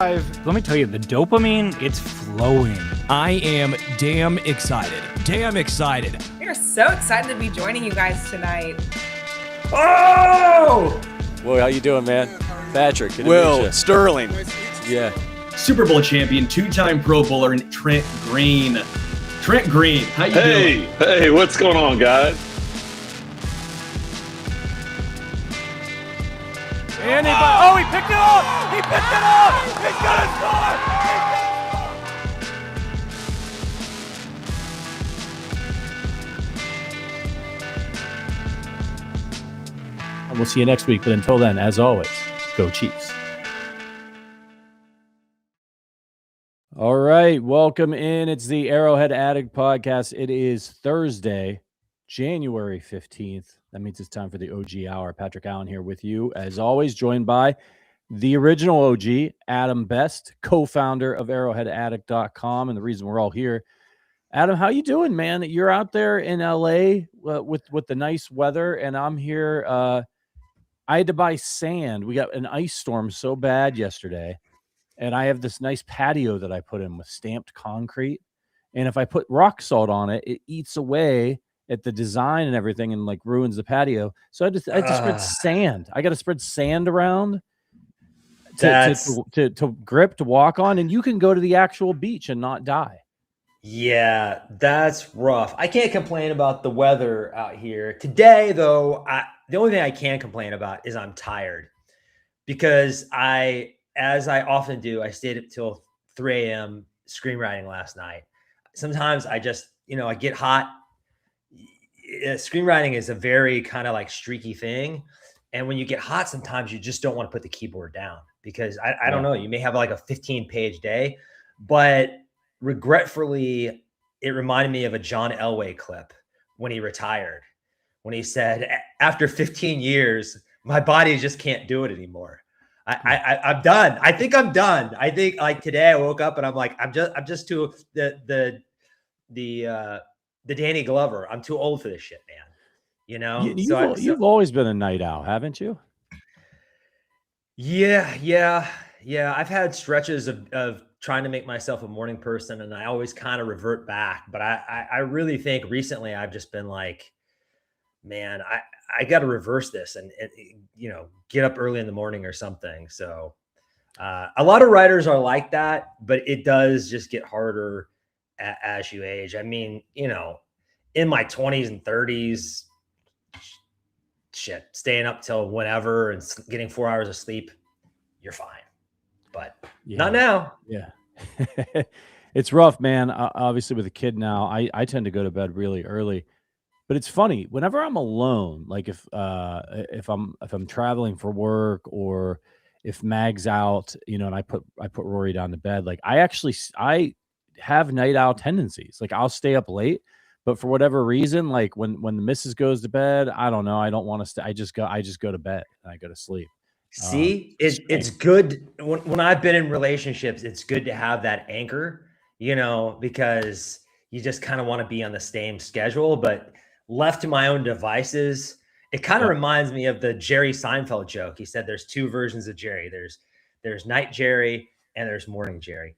Let me tell you, the dopamine, it's flowing. I am damn excited. Damn excited. We are so excited to be joining you guys tonight. Oh! Well, how you doing, man? Patrick. Will Sterling. Yeah. Super Bowl champion, two-time Pro Bowler, and Trent Green. Trent Green, how you doing? Hey, what's going on, guys? Oh, he picked it up! He picked it up! He's gonna score! And we'll see you next week. But until then, as always, go Chiefs. All right, welcome in. It's the Arrowhead Addict podcast. It is Thursday, January 15th. That means it's time for the OG Hour. Patrick Allen here with you, as always, joined by the original OG, Adam Best, co-founder of arrowheadaddict.com, and the reason we're all here. Adam, how you doing, man? You're out there in LA with the nice weather, and I'm here. I had to buy sand. We got an ice storm so bad yesterday, and I have this nice patio that I put in with stamped concrete, and if I put rock salt on it, it eats away at the design and everything and like ruins the patio. So I just spread sand. I got to spread sand around to grip, to walk on, and you can go to the actual beach and not die. Yeah, that's rough. I can't complain about the weather out here today, though. The only thing I can complain about is I'm tired because as I often do, I stayed up till 3 a.m. screenwriting last night. Sometimes I just, I get hot. Screenwriting is a very kind of like streaky thing. And when you get hot, sometimes you just don't want to put the keyboard down because I don't know, you may have like a 15-page day, but regretfully, it reminded me of a John Elway clip when he retired, when he said, after 15 years, my body just can't do it anymore. I'm done. I think I'm done. I think like today I woke up and I'm like, I'm just too the Danny Glover. I'm too old for this shit, man. You've always been a night owl, haven't you? Yeah. I've had stretches of trying to make myself a morning person, and I always kind of revert back. But I really think recently I've just been like, man, I got to reverse this and get up early in the morning or something. So a lot of writers are like that, but it does just get harder as you age. I mean, in my 20s and 30s, staying up till whenever and getting 4 hours of sleep, you're fine. But not now. Yeah. It's rough, man. Obviously with a kid now, I tend to go to bed really early. But it's funny, whenever I'm alone, like if I'm traveling for work or if Mag's out, and I put Rory down to bed, like I have night owl tendencies. Like I'll stay up late, but for whatever reason, like when the missus goes to bed, I don't know, I don't want to stay. I just go to bed and I go to sleep. See, it's good when I've been in relationships, it's good to have that anchor, because you just kind of want to be on the same schedule, but left to my own devices, it kind of reminds me of the Jerry Seinfeld joke. He said there's two versions of Jerry. There's Night Jerry and there's Morning Jerry.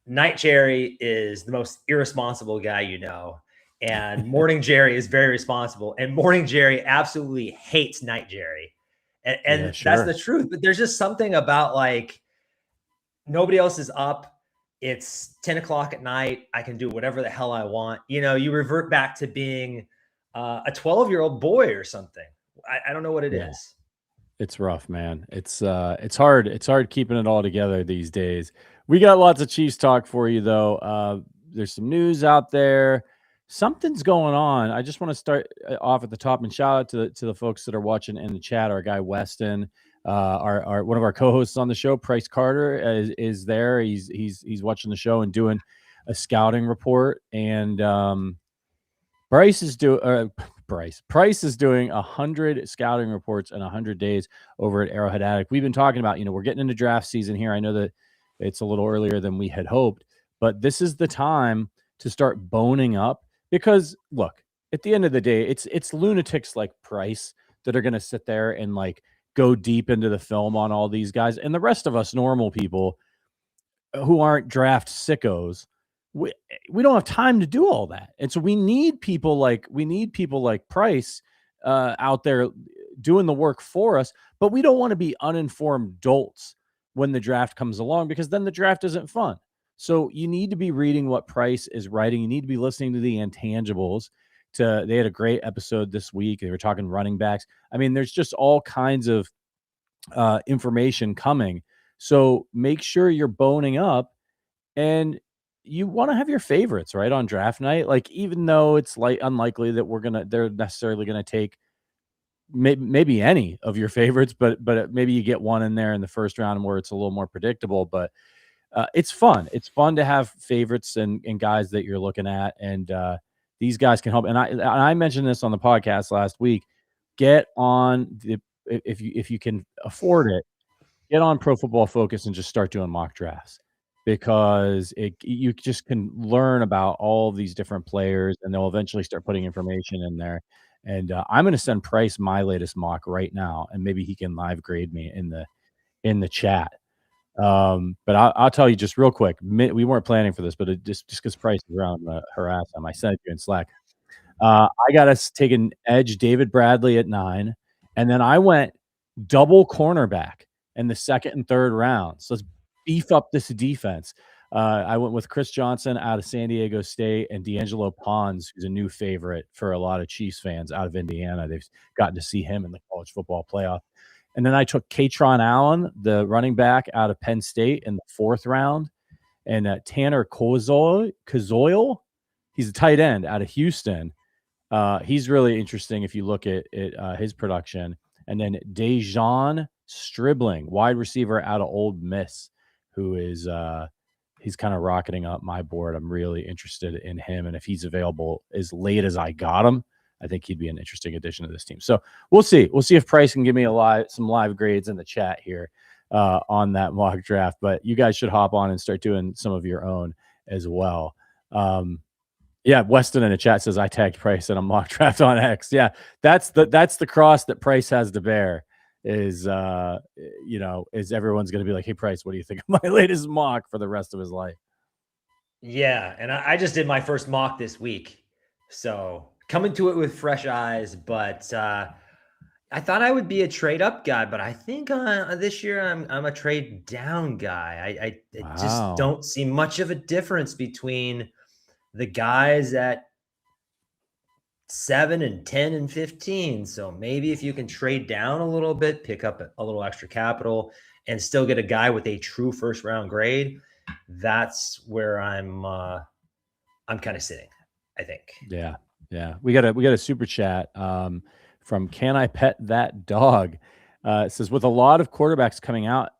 Night Jerry is the most irresponsible guy and Morning Jerry is very responsible. And Morning Jerry absolutely hates Night Jerry. And that's the truth. But there's just something about like nobody else is up. It's 10 o'clock at night. I can do whatever the hell I want. You revert back to being a 12-year-old boy or something. I don't know what it is. It's rough, man. It's hard. It's hard keeping it all together these days. We got lots of Chiefs talk for you, though. There's some news out there. Something's going on. I just want to start off at the top and shout out to the folks that are watching in the chat. Our guy Weston, our one of our co-hosts on the show, Price Carter, is there. He's watching the show and doing a scouting report. And Price is doing 100 scouting reports in 100 days over at Arrowhead Addict. We've been talking about, we're getting into draft season here. I know that it's a little earlier than we had hoped, but this is the time to start boning up. Because look, at the end of the day, it's lunatics like Price that are going to sit there and like go deep into the film on all these guys. And the rest of us normal people, who aren't draft sickos, we don't have time to do all that. And so we need people like Price out there doing the work for us, but we don't want to be uninformed dolts when the draft comes along, because then the draft isn't fun. So you need to be reading what Price is writing. You need to be listening to the intangibles. They had a great episode this week. They were talking running backs. I mean, there's just all kinds of information coming. So make sure you're boning up, and you want to have your favorites right on draft night. Like, even though it's unlikely that they're necessarily going to take maybe any of your favorites, but maybe you get one in there in the first round where it's a little more predictable. But it's fun. It's fun to have favorites and guys that you're looking at, and these guys can help. And I mentioned this on the podcast last week. Get on if you can afford it, get on Pro Football Focus and just start doing mock drafts, because you just can learn about all of these different players, and they'll eventually start putting information in there. And I'm going to send Price my latest mock right now, and maybe he can live grade me in the chat. But I'll tell you just real quick. We weren't planning for this, but just because Price is around, harass him. I sent it to you in Slack. I got us taking edge David Bradley at 9, and then I went double cornerback in the second and third rounds. So let's beef up this defense. I went with Chris Johnson out of San Diego State and D'Angelo Pons, who's a new favorite for a lot of Chiefs fans out of Indiana. They've gotten to see him in the college football playoff. And then I took Katron Allen, the running back out of Penn State, in the 4th round. And Tanner Kazoil, he's a tight end out of Houston. He's really interesting if you look at his production. And then Dejan Stribling, wide receiver out of Ole Miss, who is he's kind of rocketing up my board. I'm really interested in him. And if he's available as late as I got him, I think he'd be an interesting addition to this team. So we'll see. We'll see if Price can give me some live grades in the chat here on that mock draft. But you guys should hop on and start doing some of your own as well. Yeah, Weston in the chat says I tagged Price in a mock draft on X. Yeah, that's the cross that Price has to bear. Is everyone's going to be like, hey, Price, what do you think of my latest mock for the rest of his life? Yeah, and I just did my first mock this week, so coming to it with fresh eyes. But I thought I would be a trade up guy, but I think this year I'm a trade down guy. I just don't see much of a difference between the guys at 7 and 10 and 15. So maybe if you can trade down a little bit, pick up a little extra capital, and still get a guy with a true first round grade, that's where I'm kind of sitting, I think. Yeah. We got a super chat from Can I Pet That Dog? It says, with a lot of quarterbacks coming out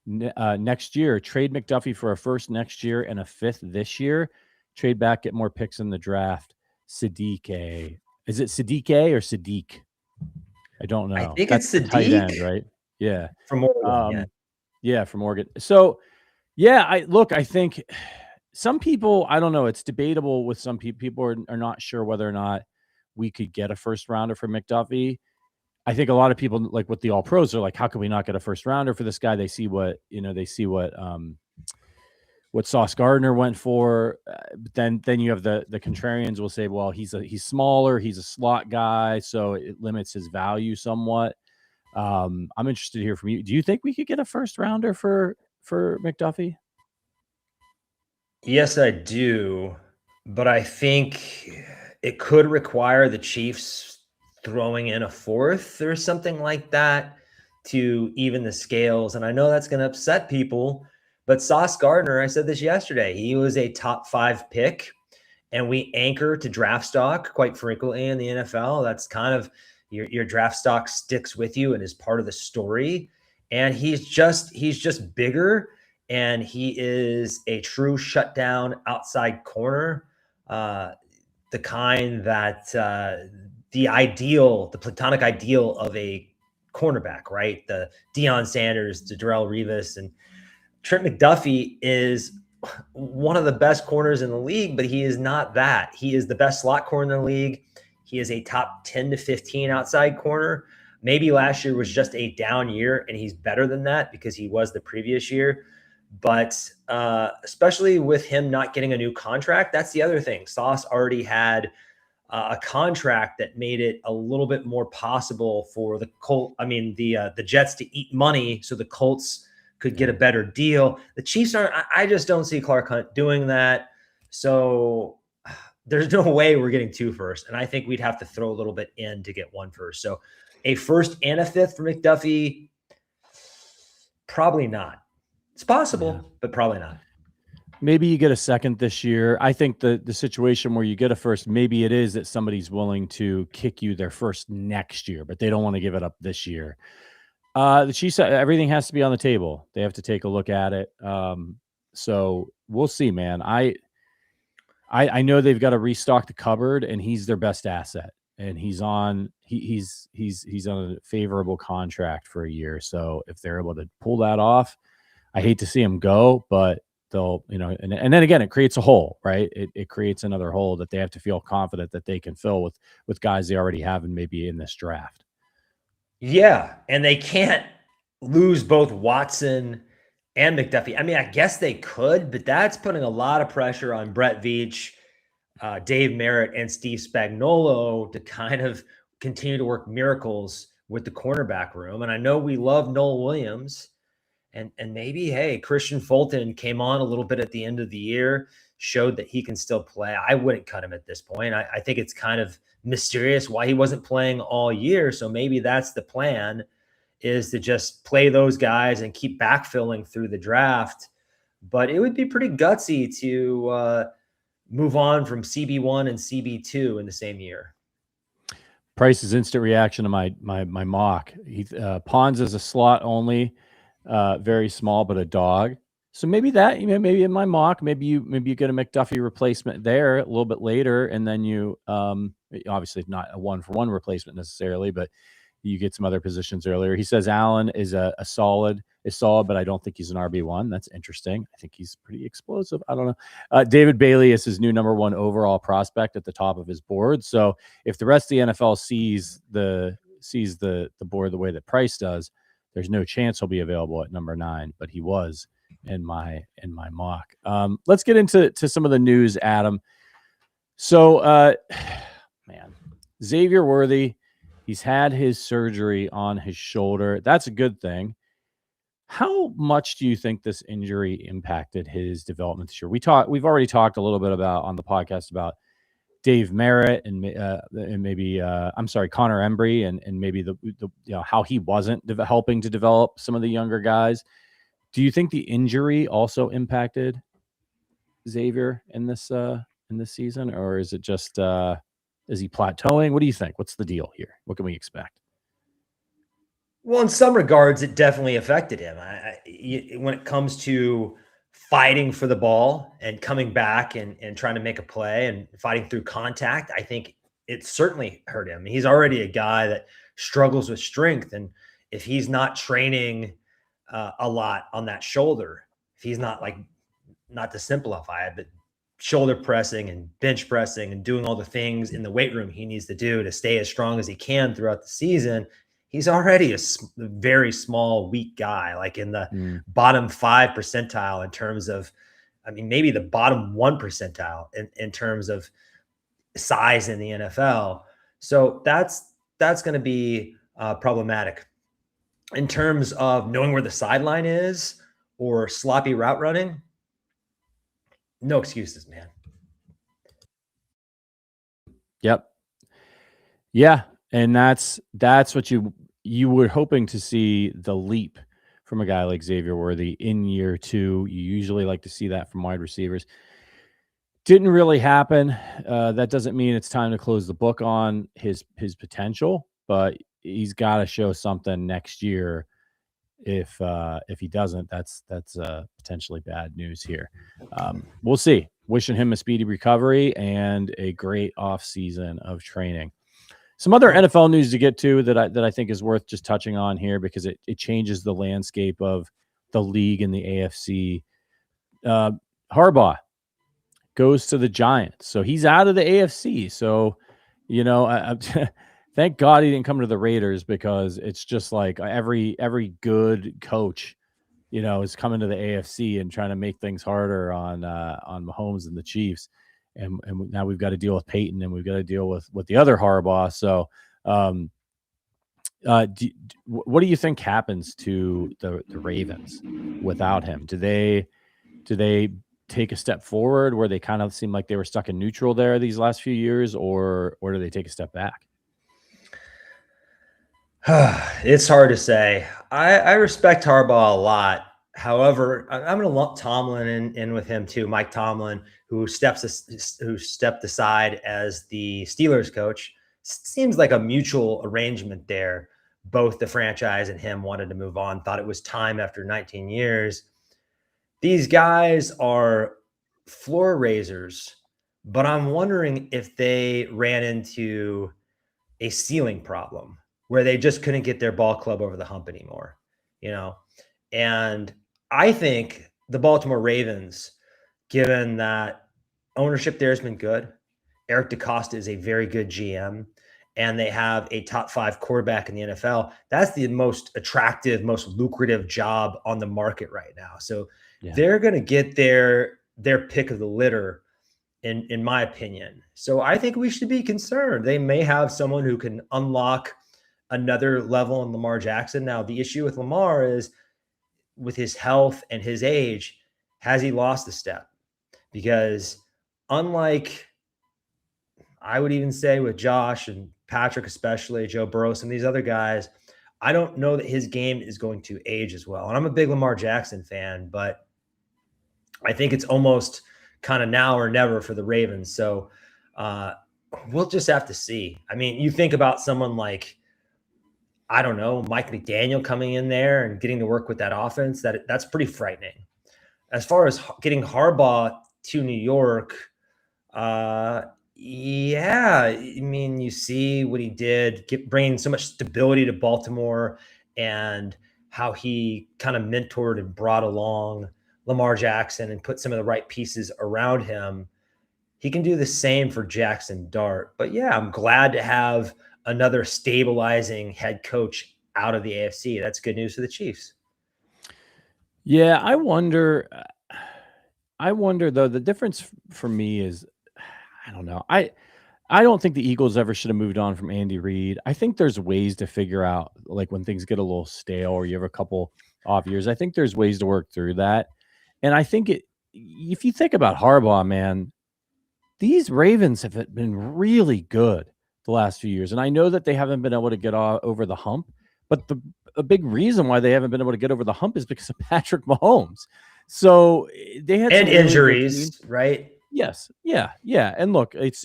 next year, trade McDuffie for a first next year and a 5th this year. Trade back, get more picks in the draft. Sadiq. Is it Sadiq or Sadiq? I don't know. I think That's it's Sadiq. Tight end, right? Yeah. From Oregon. Yeah, from Oregon. So, yeah, I think some people, I don't know. It's debatable with some people. People are not sure whether or not we could get a first rounder for McDuffie. I think a lot of people, like with the All Pros, are like, how can we not get a first rounder for this guy? They see what Sauce Gardner went for. Then you have the contrarians will say, well, he's smaller, he's a slot guy, so it limits his value somewhat. I'm interested to hear from you. Do you think we could get a first rounder for McDuffie? Yes, I do. But I think it could require the Chiefs throwing in a 4th or something like that to even the scales. And I know that's going to upset people. But Sauce Gardner, I said this yesterday, he was a top 5 pick, and we anchor to draft stock quite frequently in the NFL. That's kind of your draft stock sticks with you and is part of the story. And he's just bigger, and he is a true shutdown outside corner, the kind that the platonic ideal of a cornerback, right? The Deion Sanders, the Darrelle Revis, and Trent McDuffie is one of the best corners in the league, but he is not that. He is the best slot corner in the league. He is a top 10 to 15 outside corner. Maybe last year was just a down year, and he's better than that because he was the previous year. But especially with him not getting a new contract, that's the other thing. Sauce already had a contract that made it a little bit more possible for the Jets to eat money so the Colts could get a better deal. The Chiefs aren't. I just don't see Clark Hunt doing that. So there's no way we're getting 2 firsts. And I think we'd have to throw a little bit in to get 1 first. So a first and a fifth for McDuffie, probably not. It's possible, but probably not. Maybe you get a second this year. I think the situation where you get a first, maybe it is that somebody's willing to kick you their first next year, but they don't want to give it up this year. The Chiefs, everything has to be on the table. They have to take a look at it. So we'll see, man. I know they've got to restock the cupboard, and he's their best asset, and he's on a favorable contract for a year. So if they're able to pull that off, I hate to see him go, but they'll, and then again, it creates a hole, right? It creates another hole that they have to feel confident that they can fill with guys they already have and maybe in this draft. Yeah, and they can't lose both Watson and McDuffie. I mean, I guess they could, but that's putting a lot of pressure on Brett Veach, Dave Merritt, and Steve Spagnuolo to kind of continue to work miracles with the cornerback room. And I know we love Noel Williams, and maybe, hey, Christian Fulton came on a little bit at the end of the year, showed that he can still play. I wouldn't cut him at this point. I think it's kind of mysterious why he wasn't playing all year. So maybe that's the plan, is to just play those guys and keep backfilling through the draft. But it would be pretty gutsy to move on from CB1 and CB2 in the same year. Price's instant reaction to my mock. Pons is a slot only, very small, but a dog. So maybe that, maybe in my mock, maybe you get a McDuffie replacement there a little bit later, and then you obviously not a 1-for-1 replacement necessarily, but you get some other positions earlier. He says Allen is solid, but I don't think he's an RB1. That's interesting. I think he's pretty explosive. I don't know. David Bailey is his new number 1 overall prospect at the top of his board. So if the rest of the NFL sees the board the way that Price does, there's no chance he'll be available at number 9, but he was in my mock. Let's get into some of the news, Adam. So, man, Xavier Worthy, he's had his surgery on his shoulder. That's a good thing. How much do you think this injury impacted his development this year? We've already talked a little bit about on the podcast about Dave Merritt and maybe Connor Embry and maybe the how he wasn't helping to develop some of the younger guys. Do you think the injury also impacted Xavier in this season, or is it just is he plateauing? What do you think? What's the deal here? What can we expect? Well, in some regards, it definitely affected him. When it comes to fighting for the ball and coming back and trying to make a play and fighting through contact, I think it certainly hurt him. He's already a guy that struggles with strength. And if he's not training a lot on that shoulder, if he's not to simplify it, but shoulder pressing and bench pressing and doing all the things in the weight room he needs to do to stay as strong as he can throughout the season, he's already a very small, weak guy, like in the bottom 5 percentile in terms of, maybe the bottom 1 percentile in terms of size in the NFL. So that's going to be problematic. In terms of knowing where the sideline is or sloppy route running, no excuses, man. Yep. Yeah. And that's what you were hoping to see, the leap from a guy like Xavier Worthy in year 2. You usually like to see that from wide receivers. Didn't really happen. That doesn't mean it's time to close the book on his potential, but he's got to show something next year. If he doesn't, that's potentially bad news here. We'll see. Wishing him a speedy recovery and a great offseason of training. Some other NFL news to get to that I think is worth just touching on here, because it changes the landscape of the league and the AFC. Harbaugh goes to the Giants, so he's out of the AFC. So, thank God he didn't come to the Raiders, because it's just like every good coach is coming to the AFC and trying to make things harder on Mahomes and the Chiefs. And now we've got to deal with Peyton, and we've got to deal with the other Harbaugh. So, what do you think happens to the Ravens without him? Do they take a step forward where they kind of seem like they were stuck in neutral there these last few years, or do they take a step back? It's hard to say. I respect Harbaugh a lot. However, I'm going to lump Tomlin in with him too. Mike Tomlin, who stepped aside as the Steelers coach. Seems like a mutual arrangement there. Both the franchise and him wanted to move on, thought it was time after 19 years. These guys are floor raisers, but I'm wondering if they ran into a ceiling problem where they just couldn't get their ball club over the hump anymore, And I think the Baltimore Ravens, given that ownership there has been good, Eric DeCosta is a very good GM, and they have a top 5 quarterback in the NFL. That's the most attractive, most lucrative job on the market right now. So they're going to get their pick of the litter, in my opinion. So I think we should be concerned. They may have someone who can unlock another level in Lamar Jackson. Now, the issue with Lamar is with his health and his age, has he lost a step? Because unlike, I would even say with Josh and Patrick, especially Joe Burrow, some of these other guys, I don't know that his game is going to age as well. And I'm a big Lamar Jackson fan, but I think it's almost kind of now or never for the Ravens. So we'll just have to see. I mean, you think about someone like, I don't know, Mike McDaniel coming in there and getting to work with that offense, that's pretty frightening. As far as getting Harbaugh to New York, yeah, I mean, you see what he did, bringing so much stability to Baltimore, and how he kind of mentored and brought along Lamar Jackson and put some of the right pieces around him. He can do the same for Jackson Dart. But yeah, I'm glad to have another stabilizing head coach out of the AFC. That's good news for the Chiefs. Yeah, I wonder though, the difference for me is, I don't know. I don't think the Eagles ever should have moved on from Andy Reid. I think there's ways to figure out, like, when things get a little stale or you have a couple off years, I think there's ways to work through that. And I think if you think about Harbaugh, man, these Ravens have been really good the last few years. And I know that they haven't been able to get over the hump, but a big reason why they haven't been able to get over the hump is because of Patrick Mahomes. So they had some injuries, right? Yes. Yeah. And look, it's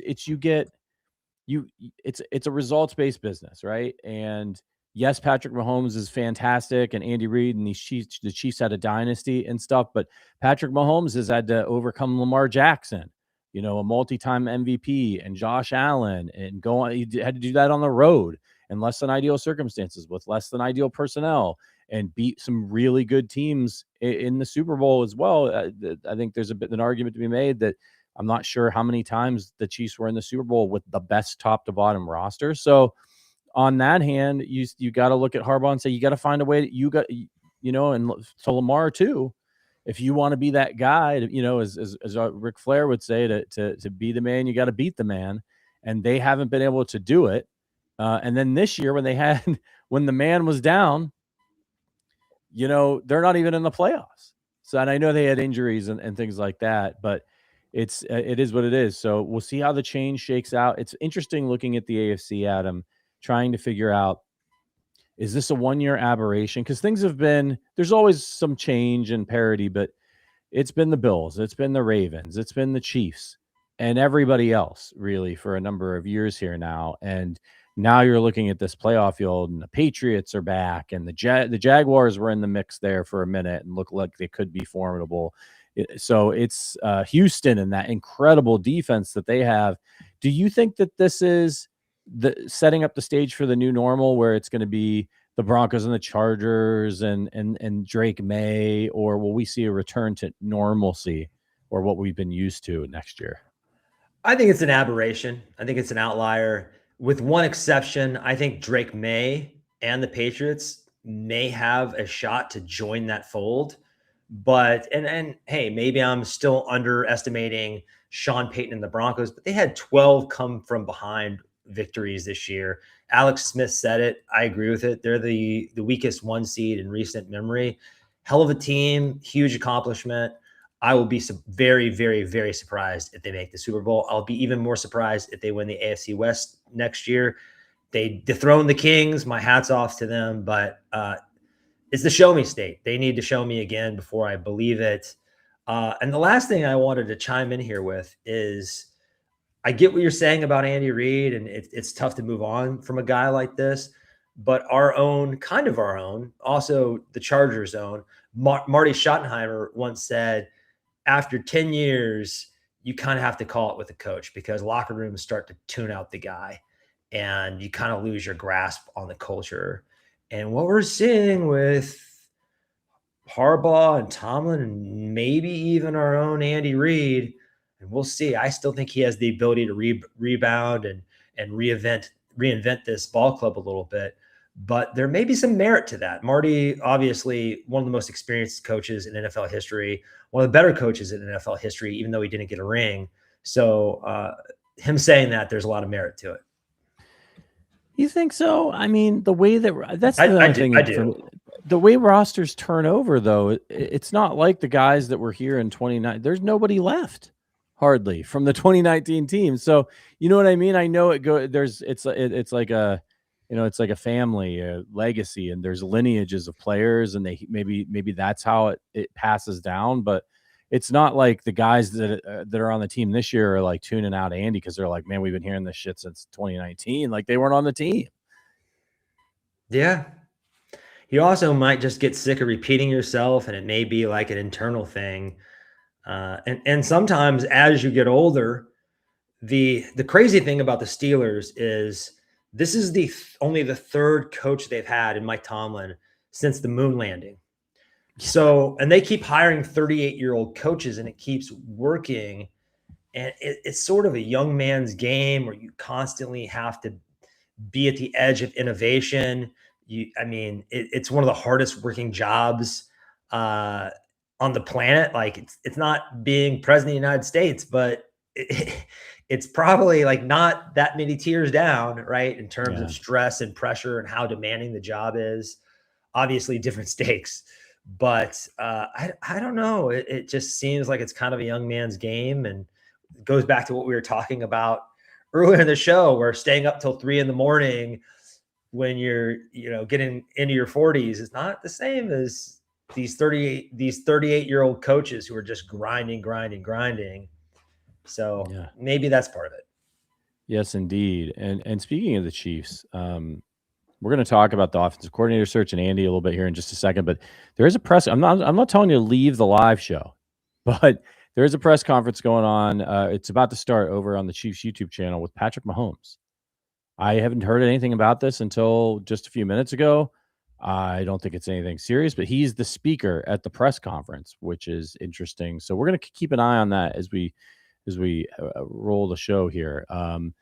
a results-based business, right? And yes, Patrick Mahomes is fantastic, and Andy Reid and the Chiefs had a dynasty and stuff, but Patrick Mahomes has had to overcome Lamar Jackson, a multi-time MVP, and Josh Allen, and go on. He had to do that on the road in less than ideal circumstances with less than ideal personnel, and beat some really good teams in the Super Bowl as well. I think there's an argument to be made that I'm not sure how many times the Chiefs were in the Super Bowl with the best top to bottom roster. So on that hand, you got to look at Harbaugh and say, you got to find a way that and to Lamar too, if you want to be that guy, as Ric Flair would say, to be the man, you got to beat the man. And they haven't been able to do it. And then this year when the man was down, they're not even in the playoffs. So, and I know they had injuries and things like that, but it is what it is. So we'll see how the change shakes out. It's interesting looking at the AFC, Adam, trying to figure out, is this a one-year aberration? Because things have been, there's always some change and parity, but it's been the Bills, it's been the Ravens, it's been the Chiefs, and everybody else really for a number of years here now. And now you're looking at this playoff field, and the Patriots are back, and the Jaguars were in the mix there for a minute and look like they could be formidable. So it's Houston and that incredible defense that they have. Do you think that this is setting up the stage for the new normal, where it's going to be the Broncos and the Chargers and Drake May, or will we see a return to normalcy or what we've been used to next year? I think it's an aberration. I think it's an outlier. With one exception, I think Drake May and the Patriots, may have a shot to join that fold. But and hey, maybe I'm still underestimating Sean Payton and the Broncos, but they had 12 come from behind victories this year. Alex Smith said it. I agree with it. They're the weakest 1 seed in recent memory. Hell of a team, huge accomplishment. I will be very, very, very surprised if they make the Super Bowl. I'll be even more surprised if they win the AFC West next year. They dethrone the Kings. My hat's off to them, but it's the show me state. They need to show me again before I believe it. And the last thing I wanted to chime in here with is I get what you're saying about Andy Reid, and it's tough to move on from a guy like this, but our own, also the Chargers' own, Marty Schottenheimer once said, after 10 years, you kind of have to call it with a coach because locker rooms start to tune out the guy and you kind of lose your grasp on the culture. And what we're seeing with Harbaugh and Tomlin and maybe even our own Andy Reid, and we'll see. I still think he has the ability to rebound and reinvent this ball club a little bit. But there may be some merit to that. Marty, obviously, one of the most experienced coaches in NFL history, one of the better coaches in NFL history, even though he didn't get a ring. So him saying that, there's a lot of merit to it. You think so? I mean, the way that's the I thing. do. The way rosters turn over, though, it's not like the guys that were here in 2019. There's nobody left, hardly, from the 2019 team. So you know what I mean? I know it go. It's like a, it's like a family, a legacy, and there's lineages of players, and they maybe that's how it passes down. But it's not like the guys that are on the team this year are like tuning out Andy because they're like, man, we've been hearing this shit since 2019. Like they weren't on the team. Yeah. You also might just get sick of repeating yourself, and it may be like an internal thing. And sometimes as you get older, the crazy thing about the Steelers is this is only the third coach they've had in Mike Tomlin since the moon landing. So, and they keep hiring 38-year-old coaches, and it keeps working. And it's sort of a young man's game where you constantly have to be at the edge of innovation. It's one of the hardest working jobs on the planet. Like it's not being president of the United States, but it's probably like not that many tiers down, right? In terms of stress and pressure and how demanding the job is. Obviously different stakes. But I don't know. It just seems like it's kind of a young man's game, and it goes back to what we were talking about earlier in the show, where staying up till 3 a.m. when you're getting into your 40s is not the same as these 38-year-old coaches who are just grinding. So maybe that's part of it. Yes, indeed. And speaking of the Chiefs, we're going to talk about the offensive coordinator search and Andy a little bit here in just a second, but there is a press. I'm not telling you to leave the live show, but there is a press conference going on. It's about to start over on the Chiefs YouTube channel with Patrick Mahomes. I haven't heard anything about this until just a few minutes ago. I don't think it's anything serious, but he's the speaker at the press conference, which is interesting. So we're going to keep an eye on that as we roll the show here. And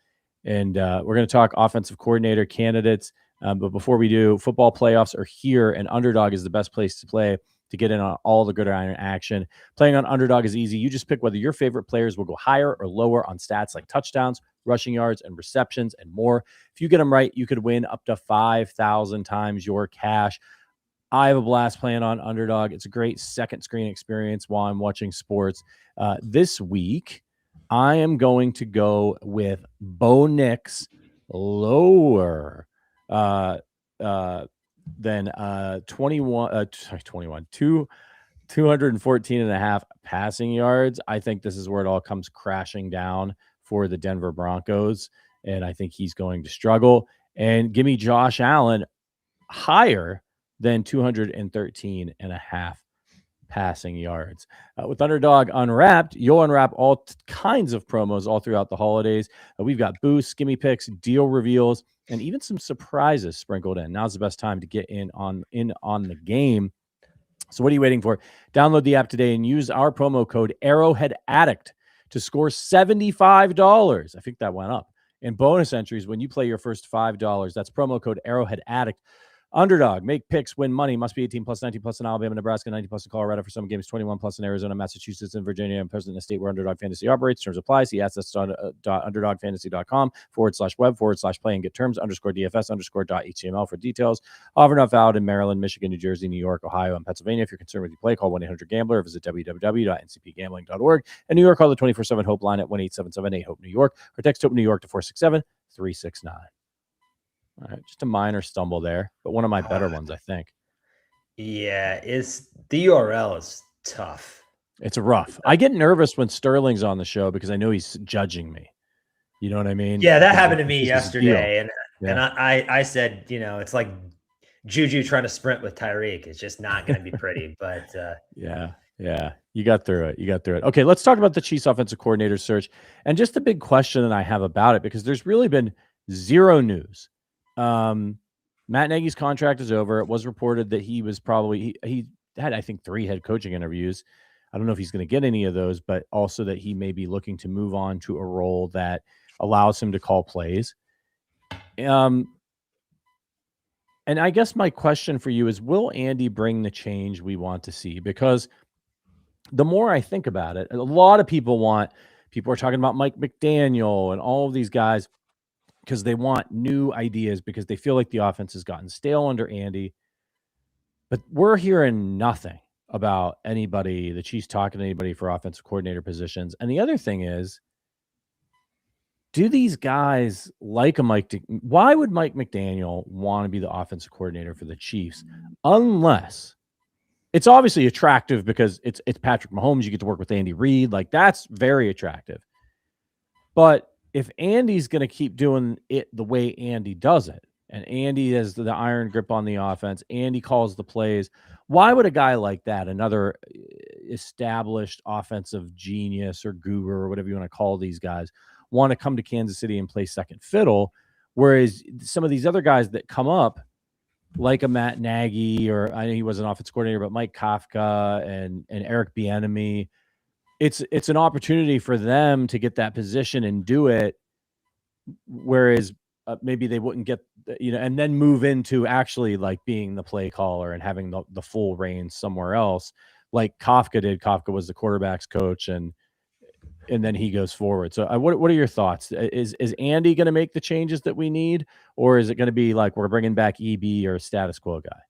we're going to talk offensive coordinator candidates. But before we do, football playoffs are here, and Underdog is the best place to play to get in on all the gridiron action. Playing on Underdog is easy. You just pick whether your favorite players will go higher or lower on stats like touchdowns, rushing yards, and receptions, and more. If you get them right, you could win up to 5,000 times your cash. I have a blast playing on Underdog. It's a great second screen experience while I'm watching sports. This week, I am going to go with Bo Nix lower than 214 and a half passing yards. I think this is where it all comes crashing down for the Denver Broncos, and I think he's going to struggle. And give me Josh Allen higher than 213 and a half passing yards. With Underdog Unwrapped, you'll unwrap all kinds of promos all throughout the holidays. We've got boosts, gimme picks, deal reveals, and even some surprises sprinkled in. Now's the best time to get in on the game. So what are you waiting for? Download the app today and use our promo code Arrowhead Addict to score $75. I think that went up. And bonus entries when you play your first $5. That's promo code Arrowhead Addict. Underdog, make picks, win money. Must be 18 plus, 19 plus in Alabama, Nebraska, 19 plus in Colorado for some games, 21 plus in Arizona, Massachusetts, and Virginia, and present in a state where Underdog Fantasy operates. Terms apply. See assets.underdogfantasy.com/web/play and get terms _DFS_.html for details. Offer not valid in Maryland, Michigan, New Jersey, New York, Ohio, and Pennsylvania. If you're concerned with your play, call 1-800-GAMBLER or visit www.ncpgambling.org. And New York, call the 24/7 HOPE line at 1-877-8-HOPE-NEW YORK or text HOPE New York to 467-369. All right, just a minor stumble there, but one of my better ones, I think. Yeah, the URL is tough. It's rough. I get nervous when Sterling's on the show because I know he's judging me. You know what I mean? Yeah, that happened to me yesterday, and I said, it's like Juju trying to sprint with Tyreek. It's just not going to be pretty. But yeah, you got through it. Okay, let's talk about the Chiefs offensive coordinator search and just the big question that I have about it, because there's really been zero news. Matt Nagy's contract is over. It was reported that he was probably he had, I think, 3 head coaching interviews. I don't know if he's going to get any of those, but also that he may be looking to move on to a role that allows him to call plays. And I guess my question for you is, will Andy bring the change we want to see? Because the more I think about it, a lot of people are talking about Mike McDaniel and all of these guys, because they want new ideas, because they feel like the offense has gotten stale under Andy. But we're hearing nothing about anybody, the Chiefs talking to anybody for offensive coordinator positions. And the other thing is, do these guys like why would Mike McDaniel want to be the offensive coordinator for the Chiefs? Unless it's obviously attractive because it's Patrick Mahomes. You get to work with Andy Reid. Like, that's very attractive. But if Andy's going to keep doing it the way Andy does it, and Andy has the iron grip on the offense, Andy calls the plays, why would a guy like that, another established offensive genius or guru or whatever you want to call these guys, want to come to Kansas City and play second fiddle? Whereas some of these other guys that come up, like a Matt Nagy, or I know he was an offensive coordinator, but Mike Kafka and Eric Bieniemy, it's an opportunity for them to get that position and do it, whereas maybe they wouldn't get, and then move into actually like being the play caller and having the full reins somewhere else, like Kafka did. Kafka was the quarterback's coach, and then he goes forward. So what are your thoughts? Is Andy going to make the changes that we need, or is it going to be like we're bringing back EB or a status quo guy?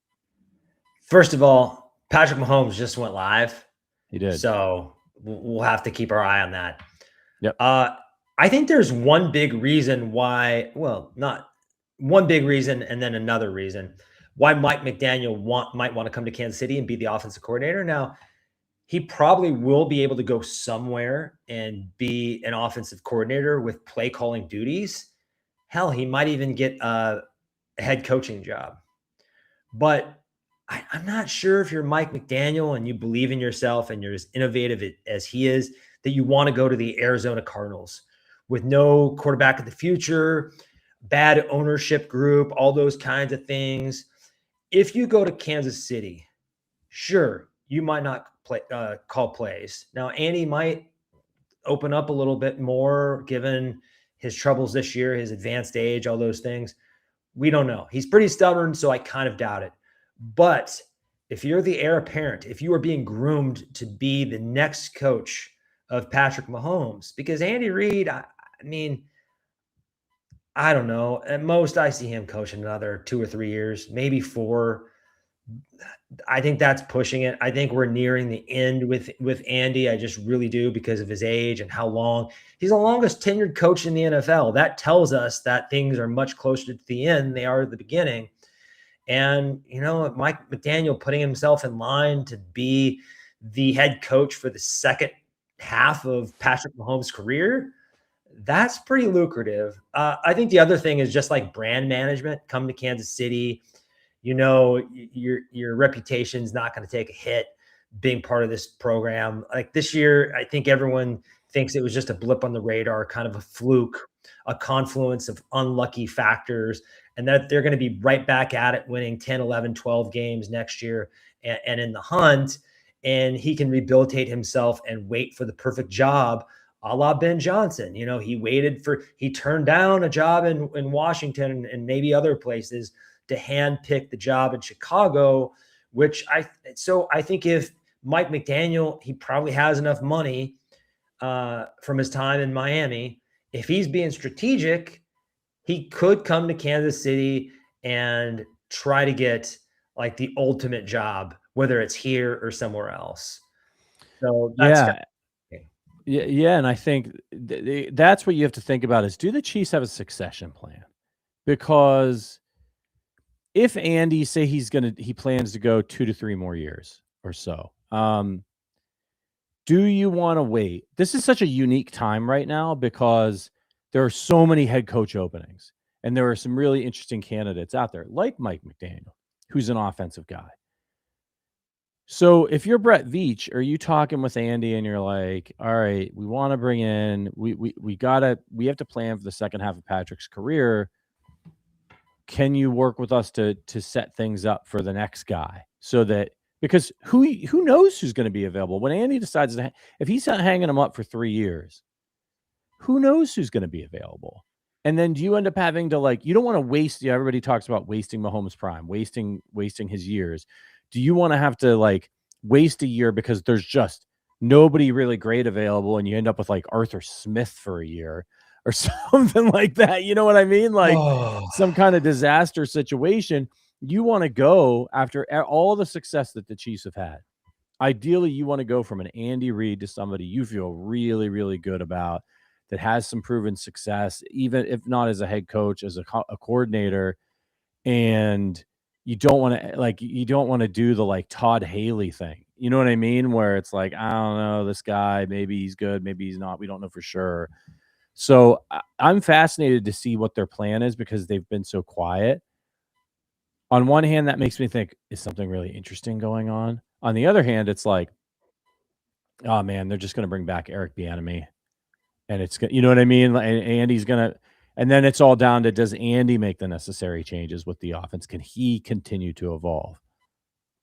First of all, Patrick Mahomes just went live. He did. So we'll have to keep our eye on that. Yep. I think there's one big reason why, not one big reason and then another reason why Mike McDaniel might want to come to Kansas City and be the offensive coordinator. Now, he probably will be able to go somewhere and be an offensive coordinator with play calling duties. Hell, he might even get a head coaching job. But I'm not sure if you're Mike McDaniel and you believe in yourself and you're as innovative as he is, that you want to go to the Arizona Cardinals with no quarterback of the future, bad ownership group, all those kinds of things. If you go to Kansas City, sure, you might not call plays. Now, Andy might open up a little bit more given his troubles this year, his advanced age, all those things. We don't know. He's pretty stubborn, so I kind of doubt it. But if you're the heir apparent, if you are being groomed to be the next coach of Patrick Mahomes, because Andy Reid, I mean, I don't know. At most, I see him coaching another 2 or 3 years, maybe 4. I think that's pushing it. I think we're nearing the end with Andy. I just really do, because of his age and how long. He's the longest tenured coach in the NFL. That tells us that things are much closer to the end than they are at the beginning. And, Mike McDaniel putting himself in line to be the head coach for the second half of Patrick Mahomes' career, that's pretty lucrative. I think the other thing is just like brand management. Come to Kansas City, your reputation's not going to take a hit being part of this program. Like this year, I think everyone thinks it was just a blip on the radar, kind of a fluke, a confluence of unlucky factors, and that they're going to be right back at it, winning 10, 11, 12 games next year and in the hunt. And he can rehabilitate himself and wait for the perfect job, a la Ben Johnson. He turned down a job in Washington and maybe other places to handpick the job in Chicago, so I think if Mike McDaniel, he probably has enough money from his time in Miami. If he's being strategic, he could come to Kansas City and try to get like the ultimate job, whether it's here or somewhere else. So that's yeah, and I think that's what you have to think about is, do the Chiefs have a succession plan? Because if Andy say he plans to go 2 to 3 more years or so, do you want to wait? This is such a unique time right now because there are so many head coach openings, and there are some really interesting candidates out there, like Mike McDaniel, who's an offensive guy. So if you're Brett Veach, are you talking with Andy and you're like, all right, we want to bring in, we have to plan for the second half of Patrick's career. Can you work with us to set things up for the next guy? So that, because who knows who's going to be available when Andy decides if he's not hanging him up for 3 years, who knows who's going to be available? And then do you end up having to you don't want to waste, everybody talks about wasting Mahomes' prime, wasting his years. Do you want to have to waste a year because there's just nobody really great available and you end up with Arthur Smith for a year or something like that? You know what I mean? Some kind of disaster situation. You want to go after all the success that the Chiefs have had. Ideally, you want to go from an Andy Reid to somebody you feel really, really good about, that has some proven success, even if not as a head coach, as a coordinator. And you don't want to do the Todd Haley thing. You know what I mean? Where it's I don't know, this guy, maybe he's good, maybe he's not. We don't know for sure. So I'm fascinated to see what their plan is because they've been so quiet. On one hand, that makes me think, is something really interesting going on? On the other hand, it's oh man, they're just going to bring back Eric Bieniemy. And it's, you know what I mean? And Andy's going to, and then it's all down to, does Andy make the necessary changes with the offense? Can he continue to evolve?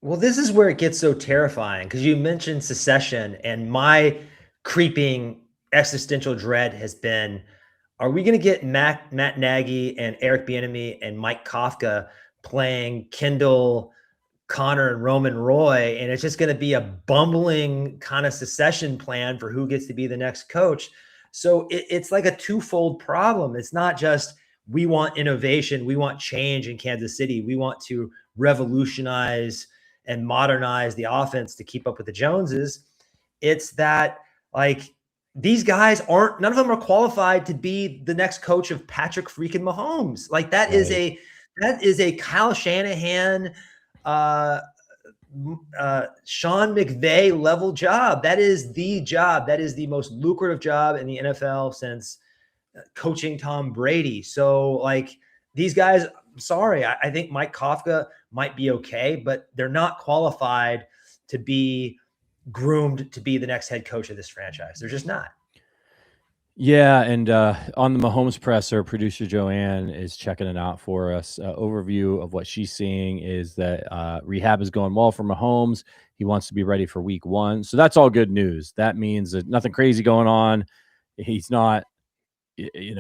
Well, this is where it gets so terrifying because you mentioned secession, and my creeping existential dread has been, are we going to get Matt Nagy and Eric Bieniemy and Mike Kafka playing Kendall, Connor, and Roman Roy, and it's just going to be a bumbling kind of secession plan for who gets to be the next coach? So it's like a twofold problem. It's not just we want innovation, we want change in Kansas City, we want to revolutionize and modernize the offense to keep up with the Joneses. It's that these guys none of them are qualified to be the next coach of Patrick freaking Mahomes. That is a Kyle Shanahan, Sean McVay level job. That is the job. That is the most lucrative job in the NFL since coaching Tom Brady. So these guys, sorry, I think Mike Kafka might be okay, but they're not qualified to be groomed to be the next head coach of this franchise. They're just not. Yeah, and on the Mahomes presser, producer Joanne is checking it out for us. Overview of what she's seeing is that rehab is going well for Mahomes. He wants to be ready for week 1. So that's all good news. That means that nothing crazy going on. He's not,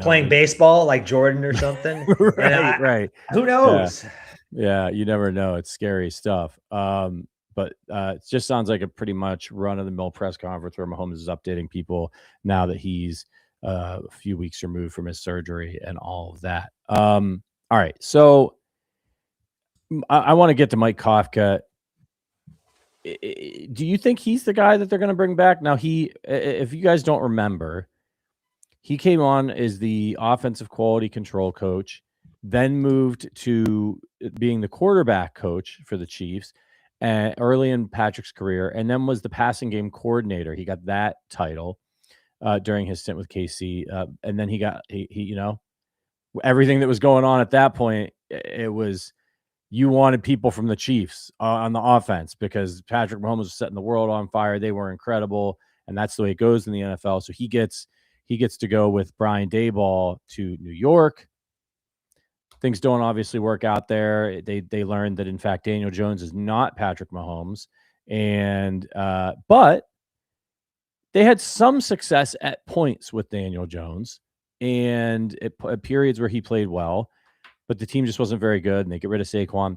playing baseball like Jordan or something. right. Who knows? Yeah, you never know. It's scary stuff. But it just sounds like a pretty much run-of-the-mill press conference where Mahomes is updating people now that he's a few weeks removed from his surgery and all of that. All right, so I want to get to Mike Kafka. Do you think he's the guy that they're going to bring back? Now, if you guys don't remember, he came on as the offensive quality control coach, then moved to being the quarterback coach for the Chiefs early in Patrick's career, and then was the passing game coordinator. He got that title during his stint with KC, and then he got everything that was going on at that point. It was, you wanted people from the Chiefs on the offense because Patrick Mahomes was setting the world on fire. They were incredible, and that's the way it goes in the NFL. So he gets to go with Brian Daboll to New York. Things don't obviously work out there. They learned that, in fact, Daniel Jones is not Patrick Mahomes, and but they had some success at points with Daniel Jones, and at periods where he played well. but the team just wasn't very good, and they get rid of Saquon.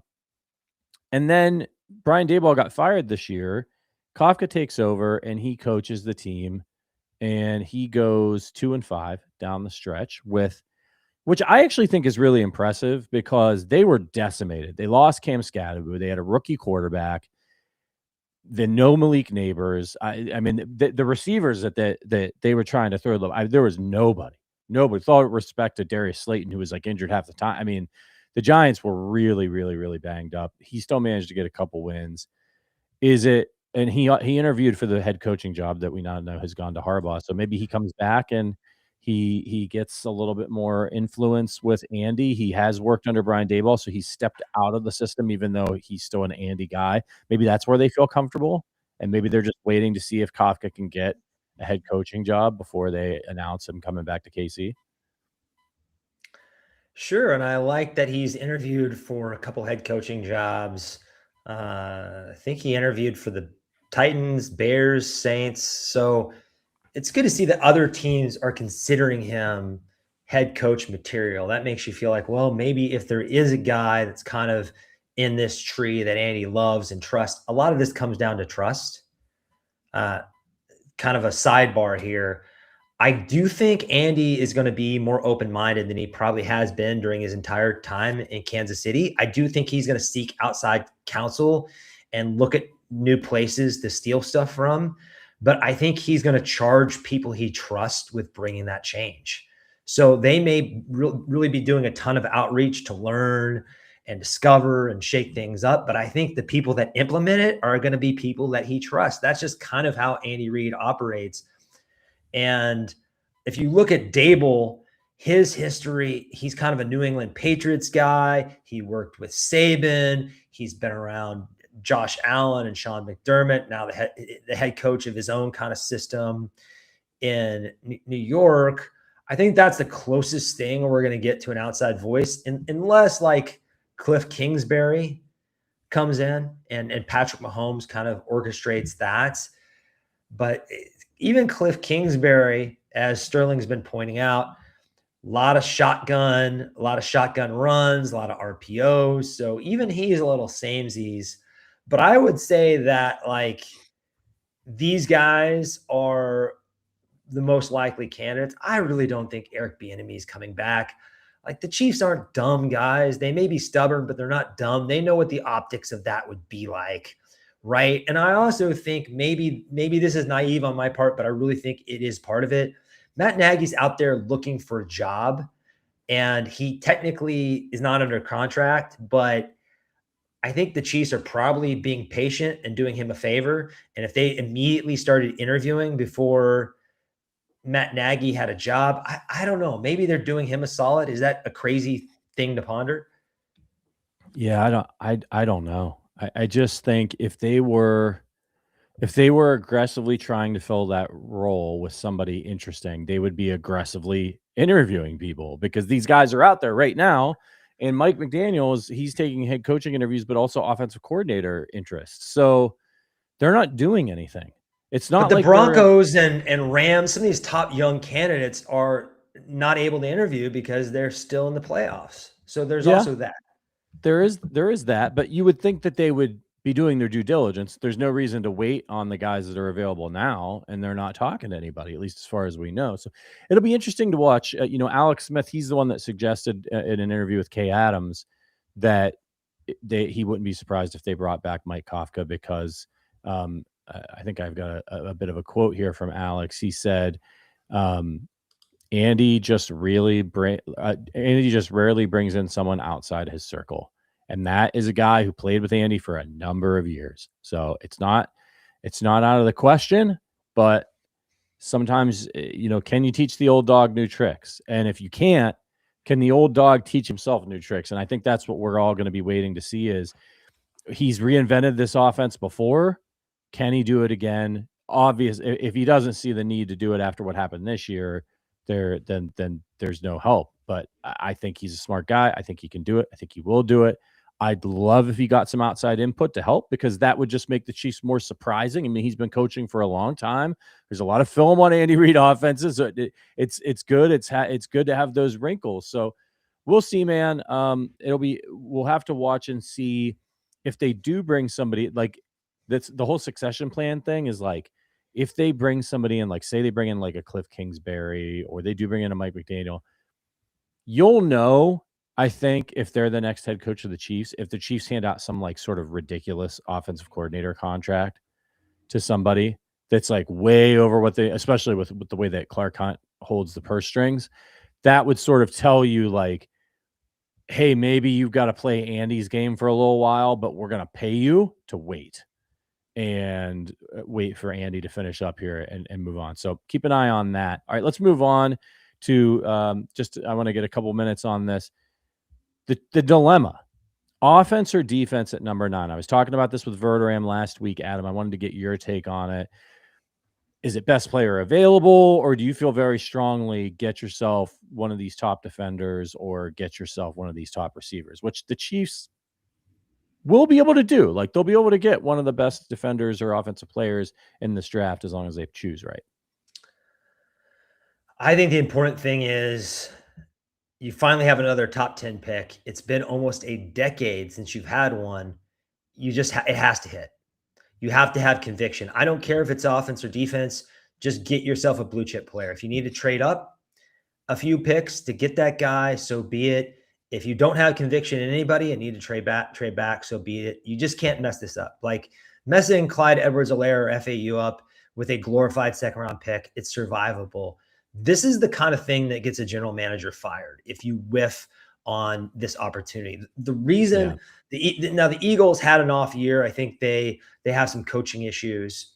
And then Brian Daboll got fired this year. Kafka takes over, and he coaches the team, and he goes 2-5 down the stretch which I actually think is really impressive because they were decimated. They lost Cam Scadaboo. They had a rookie quarterback. No Malik Neighbors. I mean, the receivers that they were trying to throw them, there was nobody. With all respect to Darius Slayton, who was like injured half the time. I mean, the Giants were really, really, really banged up. He still managed to get a couple wins. And he interviewed for the head coaching job that we now know has gone to Harbaugh. So maybe he comes back and he gets a little bit more influence with Andy. He has worked under Brian Daboll, so he stepped out of the system, even though he's still an Andy guy. Maybe that's where they feel comfortable, and maybe they're just waiting to see if Kafka can get a head coaching job before they announce him coming back to KC. Sure, and I like that he's interviewed for a couple head coaching jobs. I think he interviewed for the Titans, Bears, Saints. So it's good to see that other teams are considering him head coach material. That makes you feel like, well, maybe if there is a guy that's kind of in this tree that Andy loves and trusts, a lot of this comes down to trust. Kind of a sidebar here. I do think Andy is going to be more open-minded than he probably has been during his entire time in Kansas City. I do think he's going to seek outside counsel and look at new places to steal stuff from. But I think he's going to charge people he trusts with bringing that change. So they may really be doing a ton of outreach to learn and discover and shake things up. But I think the people that implement it are going to be people that he trusts. That's just kind of how Andy Reid operates. And if you look at Daboll, his history, he's kind of a New England Patriots guy. He worked with Saban. He's been around Josh Allen and Sean McDermott, now the head coach of his own kind of system in New York. I think that's the closest thing we're going to get to an outside voice, unless like Cliff Kingsbury comes in and Patrick Mahomes kind of orchestrates that. But even Cliff Kingsbury, as Sterling's been pointing out, a lot of shotgun runs, a lot of RPOs. So even he's a little samesies. But I would say that like these guys are the most likely candidates. I really don't think Eric Bieniemy is coming back. Like the Chiefs aren't dumb guys. They may be stubborn, but they're not dumb. They know what the optics of that would be like, right? And I also think maybe this is naive on my part, but I really think it is part of it. Matt Nagy's out there looking for a job, and he technically is not under contract, but I think the Chiefs are probably being patient and doing him a favor. And if they immediately started interviewing before Matt Nagy had a job, I don't know. Maybe they're doing him a solid. Is that a crazy thing to ponder? Yeah, I don't know. I just think if they were aggressively trying to fill that role with somebody interesting, they would be aggressively interviewing people, because these guys are out there right now. And Mike McDaniel he's taking head coaching interviews, but also offensive coordinator interests. So they're not doing anything. It's not but like the Broncos and Rams, some of these top young candidates are not able to interview because they're still in the playoffs. So there's also that. There is that, but you would think that they would be doing their due diligence. There's no reason to wait on the guys that are available now, and they're not talking to anybody, at least as far as we know. So it'll be interesting to watch. Alex Smith, he's the one that suggested in an interview with Kay Adams that he wouldn't be surprised if they brought back Mike Kafka, because I think I've got a bit of a quote here from Alex. He said, Andy just rarely brings in someone outside his circle. And that is a guy who played with Andy for a number of years. So it's not out of the question, but sometimes, can you teach the old dog new tricks? And if you can't, can the old dog teach himself new tricks? And I think that's what we're all going to be waiting to see. Is he's reinvented this offense before. Can he do it again? Obvious. If he doesn't see the need to do it after what happened this year, then there's no help. But I think he's a smart guy. I think he can do it. I think he will do it. I'd love if he got some outside input to help, because that would just make the Chiefs more surprising. I mean, he's been coaching for a long time. There's a lot of film on Andy Reid offenses. So it's good. It's good to have those wrinkles. So we'll see, man. We'll have to watch and see if they do bring somebody. Like, that's the whole succession plan thing is like, if they bring somebody in, like say they bring in like a Cliff Kingsbury, or they do bring in a Mike McDaniel, you'll know, I think, if they're the next head coach of the Chiefs, if the Chiefs hand out some like sort of ridiculous offensive coordinator contract to somebody that's like way over what they, especially with the way that Clark Hunt holds the purse strings, that would sort of tell you like, hey, maybe you've got to play Andy's game for a little while, but we're going to pay you to wait for Andy to finish up here and move on. So keep an eye on that. All right, let's move on to I want to get a couple minutes on this. The dilemma, offense or defense at number 9. I was talking about this with Verderam last week, Adam. I wanted to get your take on it. Is it best player available, or do you feel very strongly get yourself one of these top defenders or get yourself one of these top receivers, which the Chiefs will be able to do? Like, they'll be able to get one of the best defenders or offensive players in this draft as long as they choose right. I think the important thing is you finally have another top 10 pick. It's been almost a decade since you've had one. You just, it has to hit. You have to have conviction. I don't care if it's offense or defense. Just get yourself a blue chip player. If you need to trade up a few picks to get that guy, so be it. If you don't have conviction in anybody and need to trade back, so be it. You just can't mess this up. Like messing Clyde Edwards-Helaire or FAU up with a glorified second-round pick, it's survivable. This is the kind of thing that gets a general manager fired if you whiff on this opportunity. The reason now the Eagles had an off year, I think they have some coaching issues,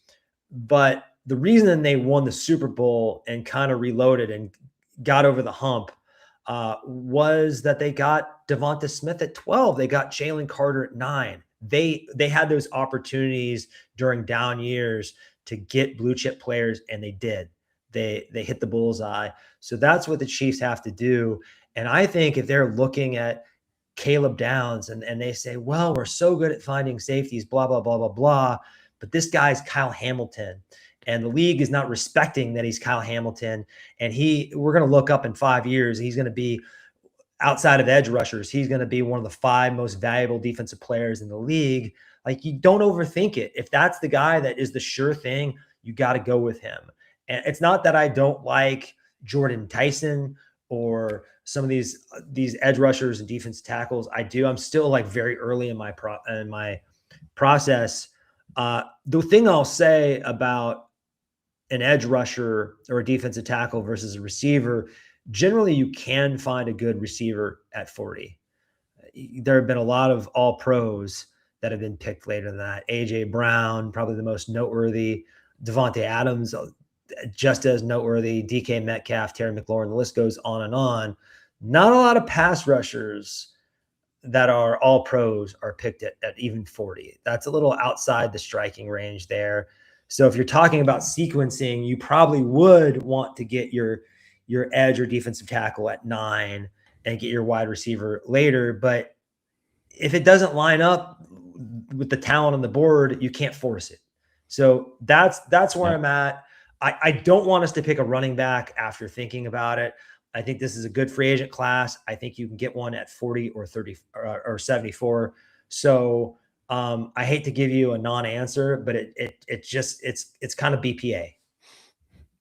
but the reason they won the Super Bowl and kind of reloaded and got over the hump was that they got Devonta Smith at 12. They got Jalen Carter at 9. They had those opportunities during down years to get blue chip players, and they did. They hit the bullseye. So that's what the Chiefs have to do. And I think if they're looking at Caleb Downs and they say, well, we're so good at finding safeties, blah, blah, blah, blah, blah, but this guy's Kyle Hamilton, and the league is not respecting that he's Kyle Hamilton. And we're going to look up in 5 years, he's going to be outside of edge rushers. He's going to be one of the 5 most valuable defensive players in the league. Like, you don't overthink it. If that's the guy that is the sure thing, you got to go with him. And it's not that I don't like Jordan Tyson or some of these edge rushers and defensive tackles. I do. I'm still like very early in my process. The thing I'll say about an edge rusher or a defensive tackle versus a receiver, generally you can find a good receiver at 40. There have been a lot of all pros that have been picked later than that. AJ Brown, probably the most noteworthy. Devontae Adams, just as noteworthy. DK Metcalf, Terry McLaurin, the list goes on and on. Not a lot of pass rushers that are all pros are picked at even 40. That's a little outside the striking range there. So if you're talking about sequencing, you probably would want to get your edge or defensive tackle at 9 and get your wide receiver later. But if it doesn't line up with the talent on the board, you can't force it. So that's where I'm at. I don't want us to pick a running back after thinking about it. I think this is a good free agent class. I think you can get one at 40 or 30 or 74. So I hate to give you a non-answer, but it's kind of BPA.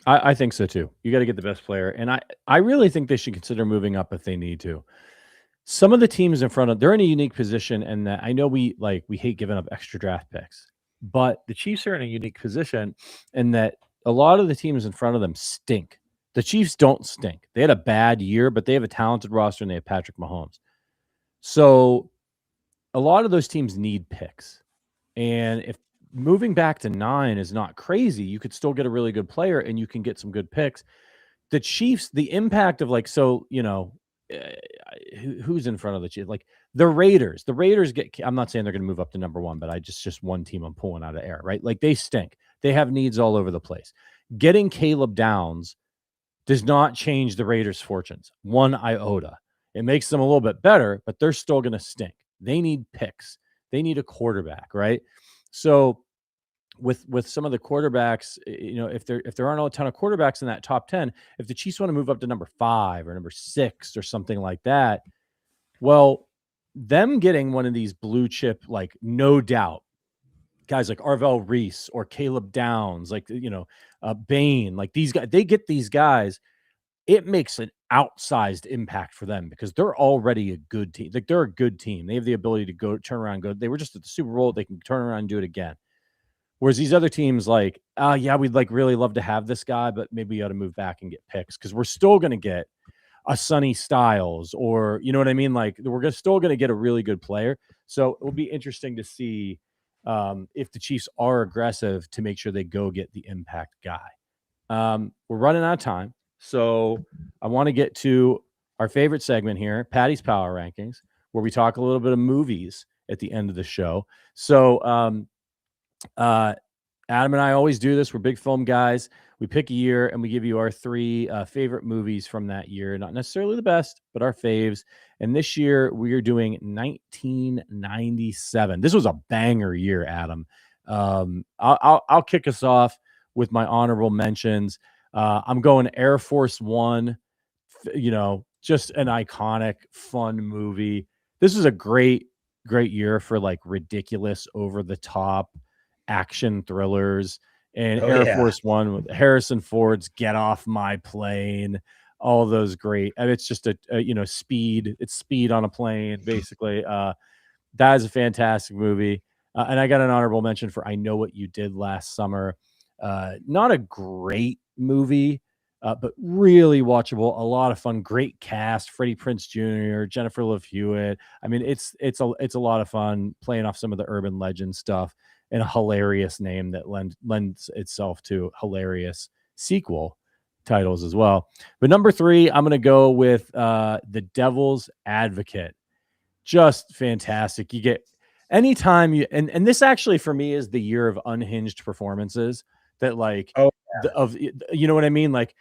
I think so too. You got to get the best player. And I really think they should consider moving up if they need to. Some of the teams in front of, they're in a unique position, and that I know we hate giving up extra draft picks, but the Chiefs are in a unique position in that a lot of the teams in front of them stink. The Chiefs don't stink. They had a bad year, but they have a talented roster and they have Patrick Mahomes. So a lot of those teams need picks. And if moving back to 9 is not crazy, you could still get a really good player and you can get some good picks. The Chiefs, the impact of who's in front of the Chiefs? Like the Raiders. The Raiders I'm not saying they're going to move up to number 1, but I just one team I'm pulling out of air, right? Like they stink. They have needs all over the place. Getting Caleb Downs does not change the Raiders' fortunes one iota. It makes them a little bit better, but they're still going to stink. They need picks. They need a quarterback, right? So with some of the quarterbacks, if there aren't a ton of quarterbacks in that top 10, if the Chiefs want to move up to number 5 or number 6 or something like that, Well, them getting one of these blue chip, like no doubt, guys like Arvell Reese or Caleb Downs, like, Bain, like these guys, they get these guys. It makes an outsized impact for them because they're already a good team. Like they're a good team. They have the ability to turn around, they were just at the Super Bowl. They can turn around and do it again. Whereas these other teams like, yeah, we'd like really love to have this guy, but maybe you ought to move back and get picks because we're still going to get a Sonny Styles or, you know what I mean? Like still going to get a really good player. So it will be interesting to see if the Chiefs are aggressive to make sure they go get the impact guy. We're running out of time. So I want to get to our favorite segment here, Patty's Power Rankings, where we talk a little bit of movies at the end of the show. So Adam and I always do this. We're big film guys. We pick a year and we give you our 3 favorite movies from that year. Not necessarily the best, but our faves. And this year we are doing 1997. This was a banger year, Adam. I'll kick us off with my honorable mentions. I'm going Air Force One. Just an iconic, fun movie. This was a great year for like ridiculous, over the top action thrillers. And Force One with Harrison Ford's "Get Off My Plane," all of those great. And it's just a speed. It's speed on a plane, basically. That is a fantastic movie. And I got an honorable mention for I Know What You Did Last Summer. Not a great movie, but really watchable. A lot of fun. Great cast: Freddie Prinze Jr., Jennifer Love Hewitt. I mean, it's a lot of fun playing off some of the urban legend stuff. And a hilarious name that lends itself to hilarious sequel titles as well. But number 3, I'm going to go with The Devil's Advocate. Just fantastic. You get anytime and this actually for me is the year of unhinged performances that like, you know what I mean? Like,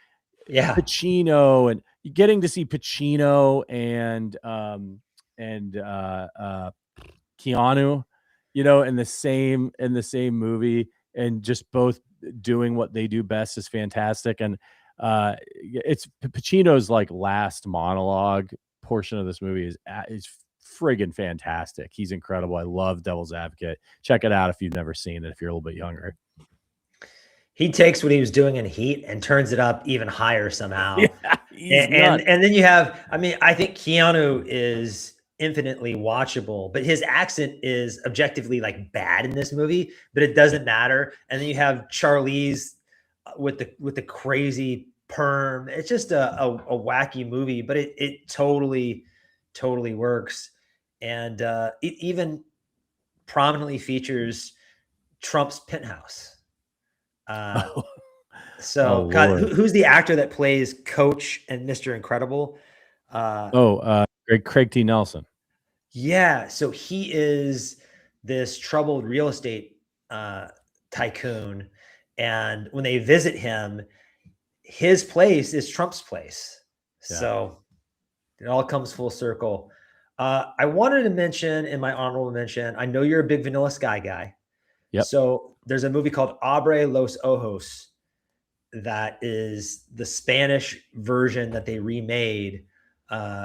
yeah, Pacino, and getting to see Pacino and Keanu, in the same movie, and just both doing what they do best is fantastic. And it's Pacino's like last monologue portion of this movie is friggin' fantastic. He's incredible. I love Devil's Advocate. Check it out if you've never seen it, if you're a little bit younger. He takes what he was doing in Heat and turns it up even higher somehow. Yeah, and then you have, I think Keanu is infinitely watchable, but his accent is objectively like bad in this movie, but it doesn't matter. And then you have Charlize with the crazy perm. It's just a wacky movie, but it totally works. And it even prominently features Trump's penthouse. Who's the actor that plays Coach and Mr. Incredible? Craig T. Nelson. Yeah, so he is this troubled real estate tycoon, and when they visit him, his place is Trump's place. Yeah. So it all comes full circle. I wanted to mention in my honorable mention, I know you're a big Vanilla Sky guy. Yep. So there's a movie called Abre Los Ojos that is the Spanish version that they remade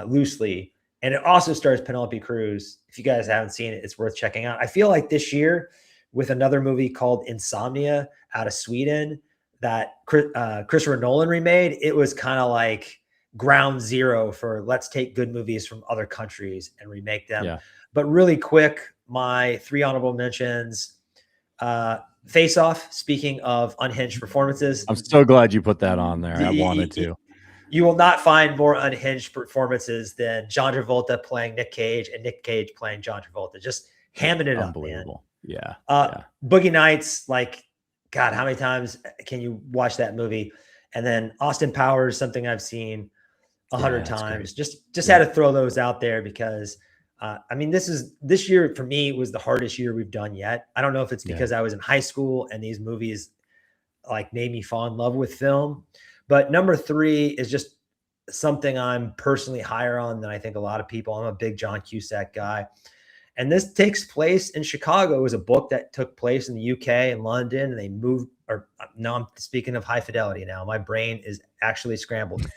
loosely. And it also stars Penelope Cruz. If you guys haven't seen it, it's worth checking out. I feel like this year with another movie called Insomnia out of Sweden that Christopher Nolan remade, it was kind of like ground zero for let's take good movies from other countries and remake them. Yeah. But really quick, my 3 honorable mentions. Face Off, speaking of unhinged performances. I'm so glad you put that on there. I wanted to. You will not find more unhinged performances than John Travolta playing Nick Cage and Nick Cage playing John Travolta. Just hamming it up, man. Yeah. Boogie Nights, like, God, how many times can you watch that movie? And then Austin Powers, something I've seen 100 times. Great. Just had to throw those out there because this year for me was the hardest year we've done yet. I don't know if it's because I was in high school and these movies like made me fall in love with film. But number 3 is just something I'm personally higher on than I think a lot of people. I'm a big John Cusack guy. And this takes place in Chicago. It was a book that took place in the UK and London, and they moved, or no, I'm speaking of High Fidelity now. My brain is actually scrambled.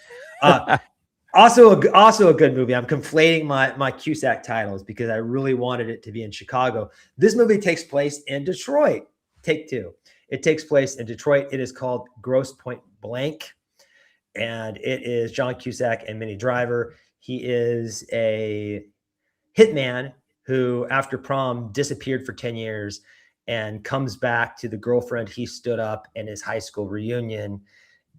Also a good movie. I'm conflating my Cusack titles because I really wanted it to be in Chicago. This movie takes place in Detroit. Take two. It takes place in Detroit. It is called Grosse Point Blank, and it is John Cusack and Minnie Driver. He is a hitman who, after prom, disappeared for 10 years and comes back to the girlfriend he stood up in his high school reunion.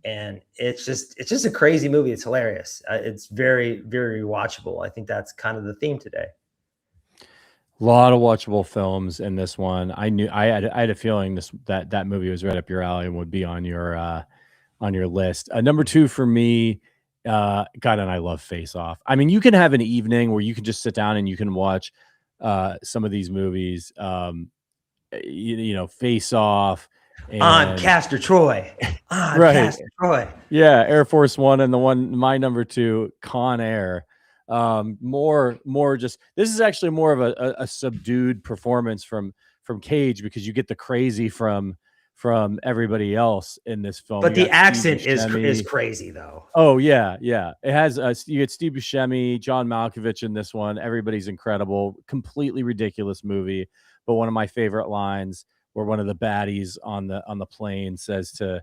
And it's just a crazy movie. It's hilarious. It's very, very watchable. I think that's kind of the theme today. A lot of watchable films in this one. I had a feeling that movie was right up your alley and would be on your list. Number 2 for me, God, and I love Face Off. I mean, you can have an evening where you can just sit down and you can watch some of these movies. Face Off. On Castor Troy. Right. Castor Troy. Yeah, Air Force One, and my number 2, Con Air. More just, this is actually more of a subdued performance from Cage, because you get the crazy from everybody else in this film. But the accent is crazy though. Oh yeah. It has you get Steve Buscemi, John Malkovich in this one. Everybody's incredible. Completely ridiculous movie, but one of my favorite lines, where one of the baddies on the plane says to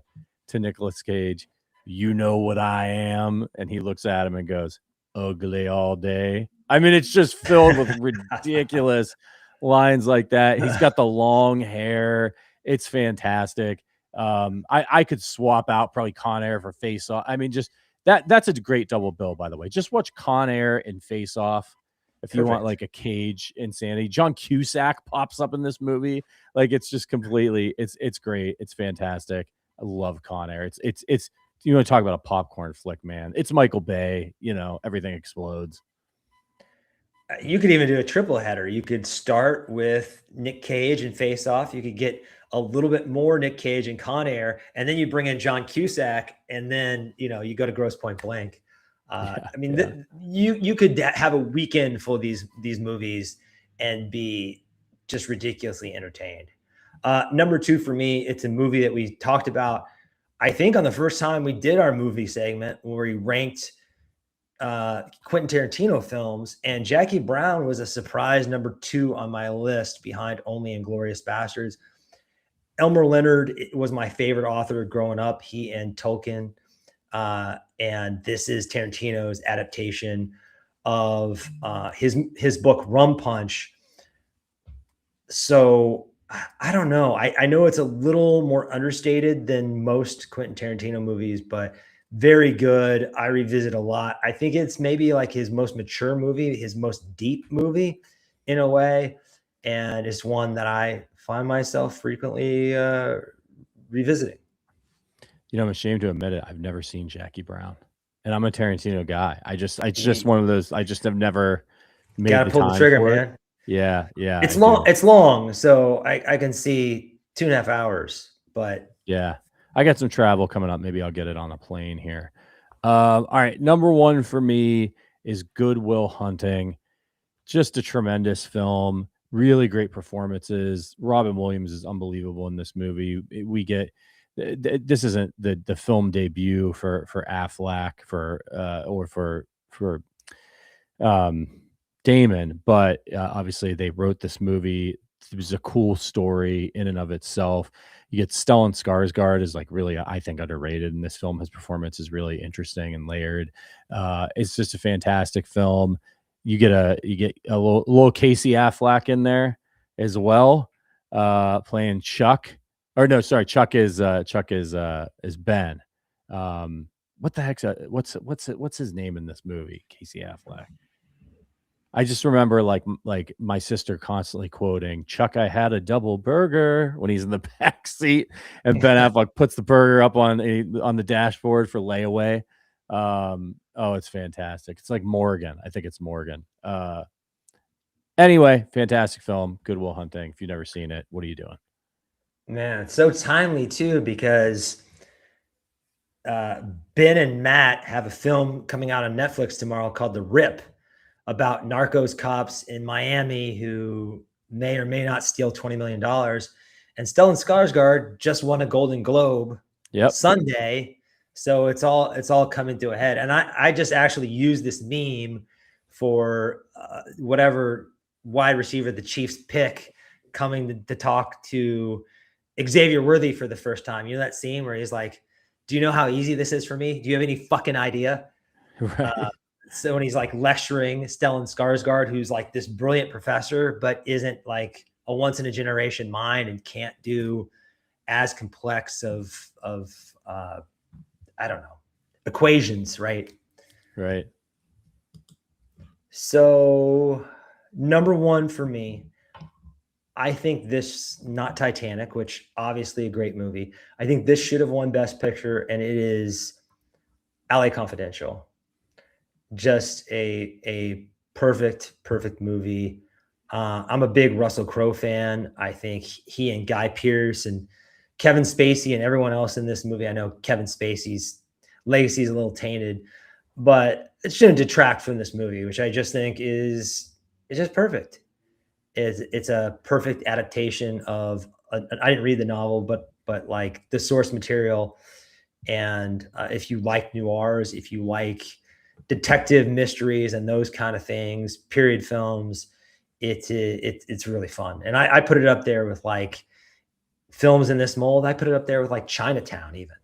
Nicolas Cage, "You know what I am?" And he looks at him and goes, "Ugly all day." I mean, it's just filled with ridiculous lines like that. He's got the long hair. It's fantastic. I could swap out probably Con Air for Face Off. I mean, just that's a great double bill, by the way. Just watch Con Air and Face Off if you want like a Cage insanity. John Cusack pops up in this movie. Like, it's just completely, it's great. It's fantastic. I love Con Air. It's you want to talk about a popcorn flick, man. It's Michael Bay, everything explodes. You could even do a triple header. You could start with Nick Cage and Face Off. You could get a little bit more Nick Cage and Con Air, and then you bring in John Cusack, and then, you go to Grosse Point Blank. You could have a weekend full of these movies and be just ridiculously entertained. Number 2 for me, it's a movie that we talked about, I think, on the first time we did our movie segment, where we ranked Quentin Tarantino films, and Jackie Brown was a surprise number 2 on my list, behind Only Inglourious Bastards. Elmer Leonard was my favorite author growing up, he and Tolkien. And this is Tarantino's adaptation of his book Rum Punch. So I don't know. I know it's a little more understated than most Quentin Tarantino movies, but very good. I revisit a lot. I think it's maybe like his most mature movie, his most deep movie in a way. And it's one that I find myself frequently revisiting. I'm ashamed to admit it. I've never seen Jackie Brown, and I'm a Tarantino guy. It's just one of those. I just have never made Gotta pull the trigger, man. Yeah. It's long. It's long, so I can see 2.5 hours. But yeah, I got some travel coming up. Maybe I'll get it on a plane here. All right, number 1 for me is Good Will Hunting. Just a tremendous film. Really great performances. Robin Williams is unbelievable in this movie. We get. This isn't the film debut for Affleck or for Damon, but obviously they wrote this movie. It was a cool story in and of itself. You get Stellan Skarsgård is like really, I think, underrated in this film. His performance is really interesting and layered. It's just a fantastic film. You get a little Casey Affleck in there as well, playing Chuck. Or no, sorry, Chuck is Ben. What the heck's what's his name in this movie? Casey Affleck. I just remember like my sister constantly quoting Chuck, I had a double burger, when he's in the back seat and Ben Affleck puts the burger up on the dashboard for layaway. It's fantastic. It's like Morgan. I think it's Morgan. Anyway, fantastic film. Good Will Hunting. If you've never seen it, what are you doing? Man, it's so timely too, because Ben and Matt have a film coming out on Netflix tomorrow called The Rip, about narcos cops in Miami who may or may not steal $20 million. And Stellan Skarsgård just won a Golden Globe Sunday So it's all coming to a head. And I just actually used this meme for whatever wide receiver the Chiefs pick coming to talk to Xavier Worthy for the first time. You know that scene where he's like, "Do you know how easy this is for me? Do you have any fucking idea?" Right. So when he's like lecturing Stellan Skarsgård, who's like this brilliant professor, but isn't like a once in a generation mind and can't do as complex of I don't know, equations, right? Right. So number one for me, I think this, not Titanic, which obviously a great movie. I think this should have won Best Picture, and it is LA Confidential. Just a perfect movie. I'm a big Russell Crowe fan. I think he and Guy Pearce and Kevin Spacey and everyone else in this movie. I know Kevin Spacey's legacy is a little tainted, but it shouldn't detract from this movie, which I just think is just perfect. It's a perfect adaptation of I didn't read the novel, but like the source material. And if you like noirs, if you like detective mysteries and those kind of things, period films, it's really fun. And I put it up there with like films in this mold. I put it up there with like Chinatown, even,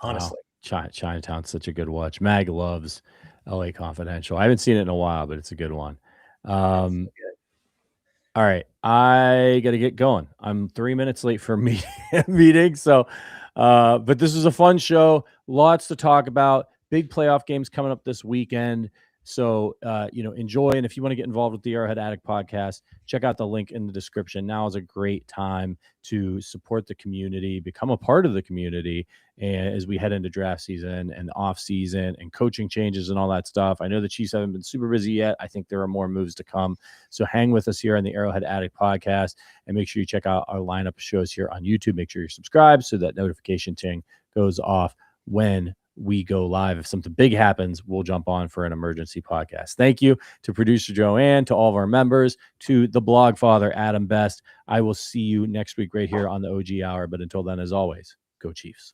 honestly. Wow. Chinatown's such a good watch. Mag loves LA Confidential. I haven't seen it in a while, but it's a good one. All right, I got to get going. I'm 3 minutes late for a meeting. So, but this is a fun show. Lots to talk about. Big playoff games coming up this weekend. So, enjoy. And if you want to get involved with the Arrowhead Addict podcast, check out the link in the description. Now is a great time to support the community, become a part of the community, and as we head into draft season and off season and coaching changes and all that stuff. I know the Chiefs haven't been super busy yet. I think there are more moves to come. So hang with us here on the Arrowhead Addict podcast, and make sure you check out our lineup of shows here on YouTube. Make sure you're subscribed so that notification ting goes off when we go live. If something big happens, we'll jump on for an emergency podcast. Thank you to producer Joanne, to all of our members, to the blog father, Adam Best. I will see you next week right here on the OG Hour. But until then, as always, go Chiefs.